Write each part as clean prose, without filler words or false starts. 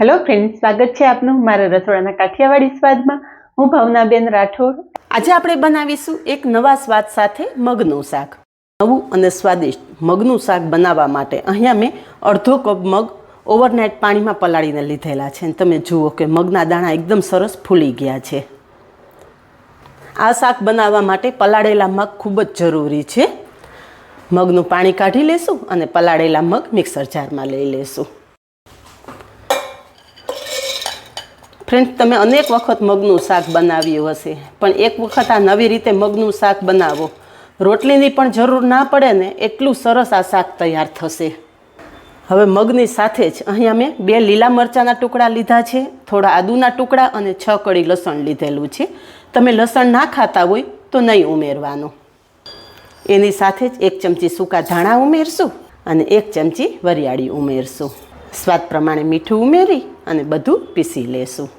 Hello friends, સ્વાગત છે આપનું મારા રસોડાના કાઠિયાવાડી સ્વાદમાં. હું ભાવનાબેન રાઠોડ. આજે આપણે બનાવીશું એક નવા સ્વાદ સાથે મગનું શાક. નવું અને સ્વાદિષ્ટ મગનું શાક બનાવવા માટે અહીંયા મેં અડધો કપ મગ ઓવરનાઇટ પાણીમાં પલાળીને લીધેલા છે. અને તમે જુઓ કે મગના દાણા એકદમ સરસ ફૂલી ગયા છે. આ શાક બનાવવા માટે પલાળેલા મગ ખૂબ જ જરૂરી છે. મગનું પાણી કાઢી લેશું અને પલાળેલા મગ મિક્સર જારમાં લઈ લેશું. ફ્રેન્ડ્સ, તમે અનેક વખત મગનું શાક બનાવ્યું હશે, પણ એક વખત આ નવી રીતે મગનું શાક બનાવો. રોટલીની પણ જરૂર ના પડે ને એટલું સરસ આ શાક તૈયાર થશે. હવે મગની સાથે જ અહીંયા મેં 2 લીલા મરચાંના ટુકડા લીધા છે, થોડા આદુના ટુકડા અને 6 કળી લસણ લીધેલું છે. તમે લસણ ના ખાતા હોય તો નહીં ઉમેરવાનું. એની સાથે જ 1 ચમચી સૂકા ધાણા ઉમેરશું અને 1 ચમચી વરિયાળી ઉમેરશું. સ્વાદ પ્રમાણે મીઠું ઉમેરી અને બધું પીસી લેશું.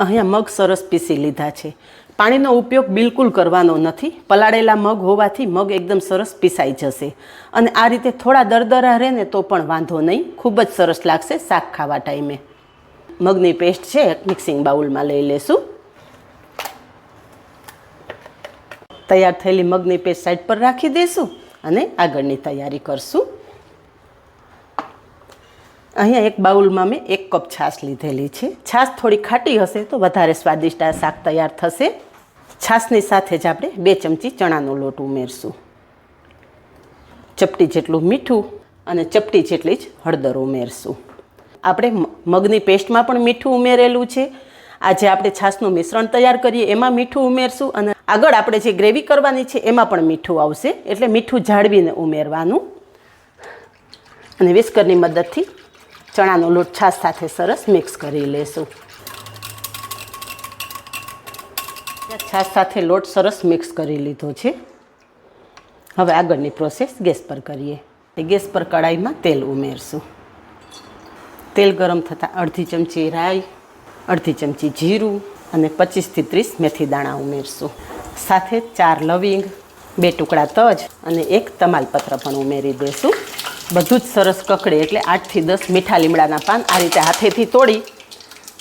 અહીંયા મગ સરસ પીસી લીધા છે. પાણીનો ઉપયોગ બિલકુલ કરવાનો નથી. પલાળેલા મગ હોવાથી મગ એકદમ સરસ પીસાઈ જશે. અને આ રીતે થોડા દરદરા રહે ને તો પણ વાંધો નહીં, ખૂબ જ સરસ લાગશે શાક ખાવા ટાઈમે. મગની પેસ્ટ છે એક મિક્સિંગ બાઉલમાં લઈ લેશું. તૈયાર થયેલી મગની પેસ્ટ સાઈડ પર રાખી દઈશું અને આગળની તૈયારી કરશું. અહીંયા એક બાઉલમાં મેં 1 કપ છાશ લીધેલી છે. છાશ થોડી ખાટી હશે તો વધારે સ્વાદિષ્ટ આ શાક તૈયાર થશે. છાશની સાથે જ આપણે 2 ચમચી ચણાનો લોટ ઉમેરશું. ચપટી જેટલું મીઠું અને ચપટી જેટલી જ હળદર ઉમેરશું. આપણે મગની પેસ્ટમાં પણ મીઠું ઉમેરેલું છે. આજે આપણે છાશનું મિશ્રણ તૈયાર કરીએ એમાં મીઠું ઉમેરશું અને આગળ આપણે જે ગ્રેવી કરવાની છે એમાં પણ મીઠું આવશે, એટલે મીઠું જાળવીને ઉમેરવાનું. અને વિસ્કરની મદદથી ચણાનો લોટ છાશ સાથે સરસ મિક્સ કરી લેશું. છાશ સાથે લોટ સરસ મિક્સ કરી લીધો છે. હવે આગળની પ્રોસેસ ગેસ પર કરીએ. ગેસ પર કડાઈમાં તેલ ઉમેરશું. તેલ ગરમ થતાં અડધી ચમચી રાઈ, અડધી ચમચી જીરું અને 25 થી 30 મેથી દાણા ઉમેરશું. સાથે 4 લવિંગ, 2 ટુકડા તજ અને 1 તમાલપત્ર પણ ઉમેરી દઈશું. બધું જ સરસ કકડે એટલે 8 થી 10 મીઠા લીમડાના પાન આ રીતે હાથેથી તોડી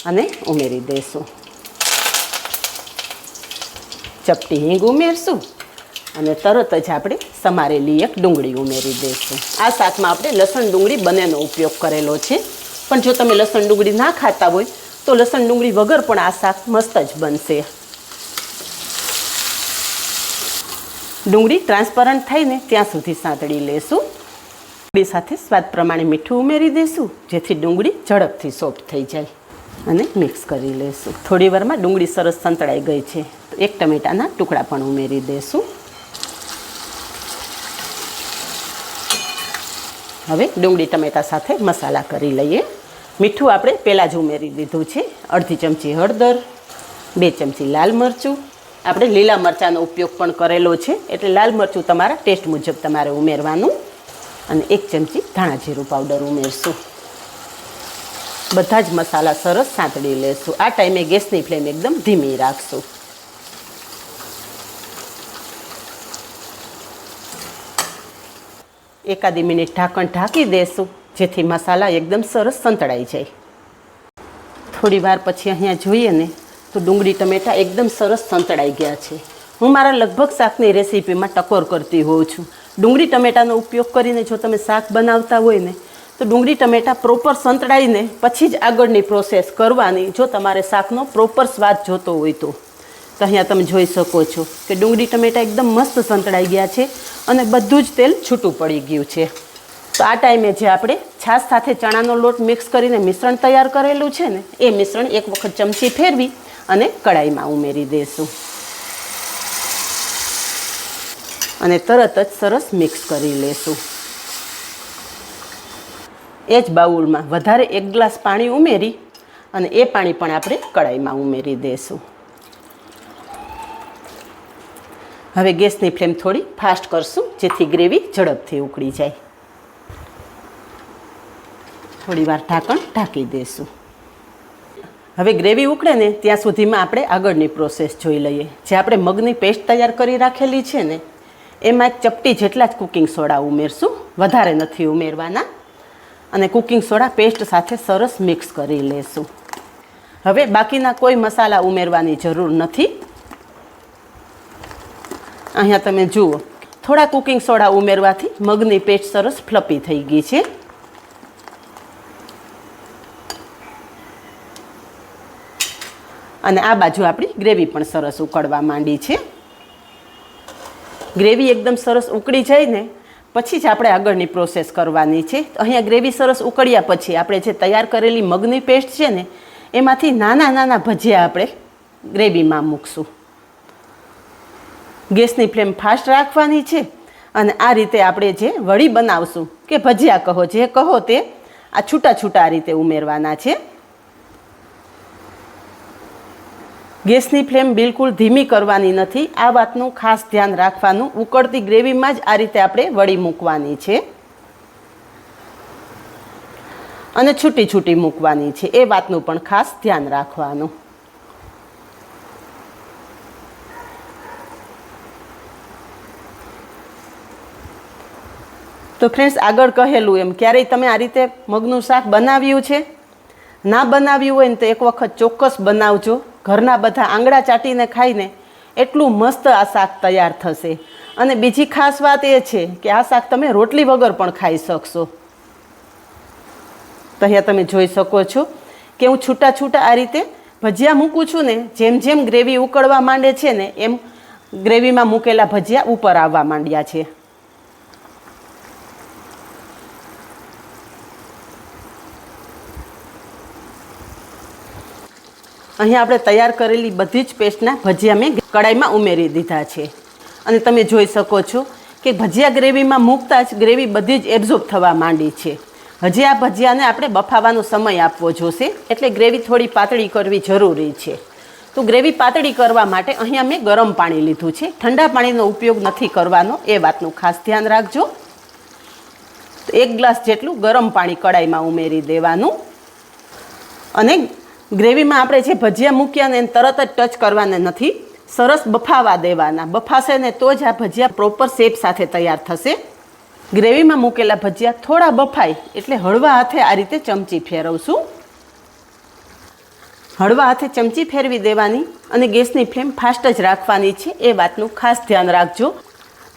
અને ઉમેરી દઈશું. ચપટી હિંગ ઉમેરશું અને તરત જ આપણે સમારેલી 1 ડુંગળી ઉમેરી દઈશું. આ શાકમાં આપણે લસણ ડુંગળી બંનેનો ઉપયોગ કરેલો છે, પણ જો તમે લસણ ડુંગળી ના ખાતા હોય તો લસણ ડુંગળી વગર પણ આ શાક મસ્ત જ બનશે. ડુંગળી ટ્રાન્સપરન્ટ થઈને ત્યાં સુધી સાંતળી લેશું. ડુંગળી સાથે સ્વાદ પ્રમાણે મીઠું ઉમેરી દઈશું, જેથી ડુંગળી ઝડપથી સોફ્ટ થઈ જાય. અને મિક્સ કરી લઈશું. થોડી વારમાં ડુંગળી સરસ સંતળાઈ ગઈ છે. 1 ટમેટાના ટુકડા પણ ઉમેરી દઈશું. હવે ડુંગળી ટમેટા સાથે મસાલા કરી લઈએ. મીઠું આપણે પહેલાં જ ઉમેરી દીધું છે. અડધી ચમચી હળદર, 2 ચમચી લાલ મરચું. આપણે લીલા મરચાંનો ઉપયોગ પણ કરેલો છે, એટલે લાલ મરચું તમારા ટેસ્ટ મુજબ તમારે ઉમેરવાનું. અને 1 ચમચી ધાણા જીરું પાવડર ઉમેરશું. બધા જ મસાલા સરસ સાંતળી લેશું. આ ટાઈમે ગેસની ફ્લેમ એકદમ ધીમી રાખશું. એકાદી મિનિટ ઢાંકણ ઢાંકી દેશું, જેથી મસાલા એકદમ સરસ સંતળાઈ જાય. થોડી વાર પછી અહીંયા જોઈએ ને તો ડુંગળી ટમેટા એકદમ સરસ સંતળાઈ ગયા છે. હું મારા લગભગ શાકની રેસીપીમાં ટકોર કરતી હોઉં છું. ડુંગળી ટમેટાનો ઉપયોગ કરીને જો તમે શાક બનાવતા હોય ને તો ડુંગળી ટમેટા પ્રોપર સંતળાઈને પછી જ આગળની પ્રોસેસ કરવાની, જો તમારે શાકનો પ્રોપર સ્વાદ જોતો હોય તો. તો અહીંયા તમે જોઈ શકો છો કે ડુંગળી ટમેટા એકદમ મસ્ત સંતળાઈ ગયા છે અને બધું જ તેલ છૂટું પડી ગયું છે. તો આ ટાઈમે જે આપણે છાશ સાથે ચણાનો લોટ મિક્સ કરીને મિશ્રણ તૈયાર કરેલું છે ને એ મિશ્રણ 1 વખત ચમચી ફેરવી અને કડાઈમાં ઉમેરી દઈશું. અને તરત જ સરસ મિક્સ કરી લેશું. એ જ બાઉલમાં વધારે 1 ગ્લાસ પાણી ઉમેરી અને એ પાણી પણ આપણે કડાઈમાં ઉમેરી દઈશું. હવે ગેસની ફ્લેમ થોડી ફાસ્ટ કરશું, જેથી ગ્રેવી ઝડપથી ઉકળી જાય. થોડી વાર ઢાંકણ ઢાંકી દઈશું. હવે ગ્રેવી ઉકળે ને ત્યાં સુધીમાં આપણે આગળની પ્રોસેસ જોઈ લઈએ. જે આપણે મગની પેસ્ટ તૈયાર કરી રાખેલી છે ને એમાં 1 ચપટી જેટલા જ કુકિંગ સોડા ઉમેરશું, વધારે નથી ઉમેરવાના. અને કુકિંગ સોડા પેસ્ટ સાથે સરસ મિક્સ કરી લેશું. હવે બાકીના કોઈ મસાલા ઉમેરવાની જરૂર નથી. અહીંયા તમે જુઓ, થોડા કુકિંગ સોડા ઉમેરવાથી મગની પેસ્ટ સરસ ફ્લપી થઈ ગઈ છે. અને આ બાજુ આપણી ગ્રેવી પણ સરસ ઉકળવા માંડી છે. ગ્રેવી એકદમ સરસ ઉકળી જાય ને પછી જ આપણે આગળની પ્રોસેસ કરવાની છે. અહીંયા ગ્રેવી સરસ ઉકળ્યા પછી આપણે જે તૈયાર કરેલી મગની પેસ્ટ છે ને એમાંથી નાના નાના ભજીયા આપણે ગ્રેવીમાં મૂકશું. ગેસની ફ્લેમ ફાસ્ટ રાખવાની છે અને આ રીતે આપણે જે વડી બનાવશું કે ભજીયા કહો, જે કહો તે આ છૂટા છૂટા આ રીતે ઉમેરવાના છે. ગેસની ફ્લેમ બિલકુલ ધીમી કરવાની નથી. આ વાતનું ખાસ ધ્યાન રાખવાનું. ઉકળતી ગ્રેવીમાં જ આ રીતે આપણે વડી મૂકવાની છે અને છૂટી છૂટી મૂકવાની છે. એ વાતનું પણ ખાસ ધ્યાન રાખવાનું. તો ફ્રેન્ડ્સ, આગળ કહેલું એમ ક્યારેય તમે આ રીતે મગનું શાક બનાવ્યું છે? ના બનાવ્યું હોય ને તો એક વખત ચોક્કસ બનાવજો. ઘરના બધા આંગળા ચાટીને ખાઈને એટલું મસ્ત આ શાક તૈયાર થશે. અને બીજી ખાસ વાત એ છે કે આ શાક તમે રોટલી વગર પણ ખાઈ શકશો. તો અહીંયા તમે જોઈ શકો છો કે હું છૂટા છૂટા આ રીતે ભજીયા મૂકું છું ને, જેમ જેમ ગ્રેવી ઉકળવા માંડે છે ને એમ ગ્રેવીમાં મૂકેલા ભજીયા ઉપર આવવા માંડ્યા છે. અહીંયા આપણે તૈયાર કરેલી બધી જ પેસ્ટના ભજીયા મેં કડાઈમાં ઉમેરી દીધા છે. અને તમે જોઈ શકો છો કે ભજીયા ગ્રેવીમાં મૂકતા જ ગ્રેવી બધી જ એબ્ઝોર્બ થવા માંડી છે. હજી આ ભજીયાને આપણે બફાવાનો સમય આપવો જોશે, એટલે ગ્રેવી થોડી પાતળી કરવી જરૂરી છે. તો ગ્રેવી પાતળી કરવા માટે અહીંયા મેં ગરમ પાણી લીધું છે. ઠંડા પાણીનો ઉપયોગ નથી કરવાનો, એ વાતનું ખાસ ધ્યાન રાખજો. તો 1 ગ્લાસ જેટલું ગરમ પાણી કડાઈમાં ઉમેરી દેવાનું. અને ગ્રેવીમાં આપણે જે ભજીયા મૂક્યા ને એને તરત જ ટચ કરવાના નથી, સરસ બફાવા દેવાના. બફાશે ને તો જ આ ભજીયા પ્રોપર શેપ સાથે તૈયાર થશે. ગ્રેવીમાં મૂકેલા ભજીયા થોડા બફાય એટલે હળવા હાથે આ રીતે ચમચી ફેરવશું. હળવા હાથે ચમચી ફેરવી દેવાની અને ગેસની ફ્લેમ ફાસ્ટ જ રાખવાની છે. એ વાતનું ખાસ ધ્યાન રાખજો.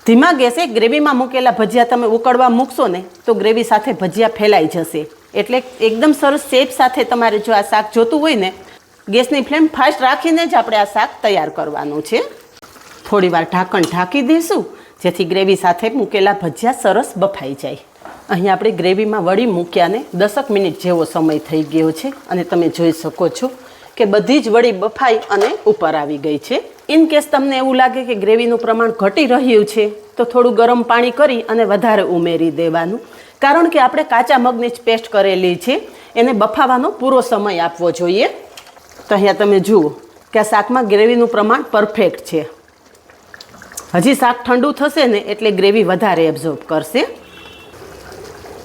ધીમા ગેસે ગ્રેવીમાં મૂકેલા ભજીયા તમે ઉકળવા મૂકશો ને તો ગ્રેવી સાથે ભજીયા ફેલાઈ જશે. એટલે એકદમ સરસ શેપ સાથે તમારે જો આ શાક જોતું હોય ને, ગેસની ફ્લેમ ફાસ્ટ રાખીને જ આપણે આ શાક તૈયાર કરવાનું છે. થોડીવાર ઢાંકણ ઢાંકી દઈશું જેથી ગ્રેવી સાથે મૂકેલા ભજીયા સરસ બફાઈ જાય. અહીં આપણે ગ્રેવીમાં વળી મૂક્યાને 10 મિનિટ જેવો સમય થઈ ગયો છે અને તમે જોઈ શકો છો કે બધી જ વળી બફાઈ અને ઉપર આવી ગઈ છે. ઇન કેસ તમને એવું લાગે કે ગ્રેવીનું પ્રમાણ ઘટી રહ્યું છે તો થોડું ગરમ પાણી કરી અને વધારે ઉમેરી દેવાનું. કારણ કે આપણે કાચા મગની જ પેસ્ટ કરેલી છે, એને બફાવાનો પૂરો સમય આપવો જોઈએ. તો અહીંયા તમે જુઓ કે આ શાકમાં ગ્રેવીનું પ્રમાણ પરફેક્ટ છે. હજી શાક ઠંડુ થશે ને એટલે ગ્રેવી વધારે એબ્ઝોર્બ કરશે.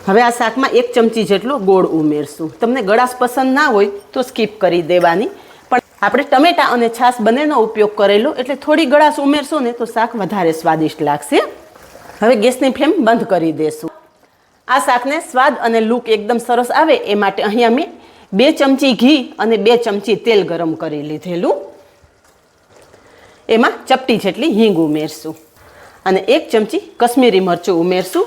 હવે આ શાકમાં 1 ચમચી જેટલો ગોળ ઉમેરશું. તમને ગળાશ પસંદ ના હોય તો સ્કીપ કરી દેવાની, પણ આપણે ટમેટા અને છાશ બંનેનો ઉપયોગ કરેલો એટલે થોડી ગળાશ ઉમેરશો ને તો શાક વધારે સ્વાદિષ્ટ લાગશે. હવે ગેસની ફ્લેમ બંધ કરી દેશું. આ શાકને સ્વાદ અને લુક એકદમ સરસ આવે એ માટે અહીંયા મેં 2 ચમચી ઘી અને 2 ચમચી તેલ ગરમ કરી લીધેલું. એમાં ચપટી જેટલી હિંગ ઉમેરશું અને 1 ચમચી કશ્મીરી મરચું ઉમેરશું.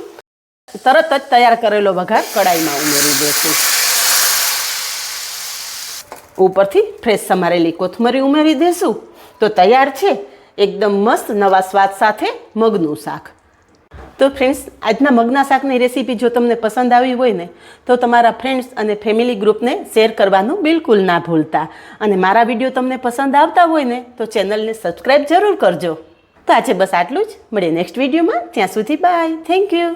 તરત જ તૈયાર કરેલો વઘાર કડાઈમાં ઉમેરી દઈશું. ઉપરથી ફ્રેશ સમારેલી કોથમરી ઉમેરી દઈશું. તો તૈયાર છે એકદમ મસ્ત નવા સ્વાદ સાથે મગનું શાક. તો ફ્રેન્ડ્સ, આજના મગના શાકની રેસીપી જો તમને પસંદ આવી હોય ને તો તમારા ફ્રેન્ડ્સ અને ફેમિલી ગ્રુપને શેર કરવાનું બિલકુલ ના ભૂલતા. અને મારા વિડીયો તમને પસંદ આવતા હોય ને તો ચેનલને સબસ્ક્રાઈબ જરૂર કરજો. તો આજે બસ આટલું જ. મળીએ નેક્સ્ટ વિડીયોમાં. ત્યાં સુધી બાય. Thank you.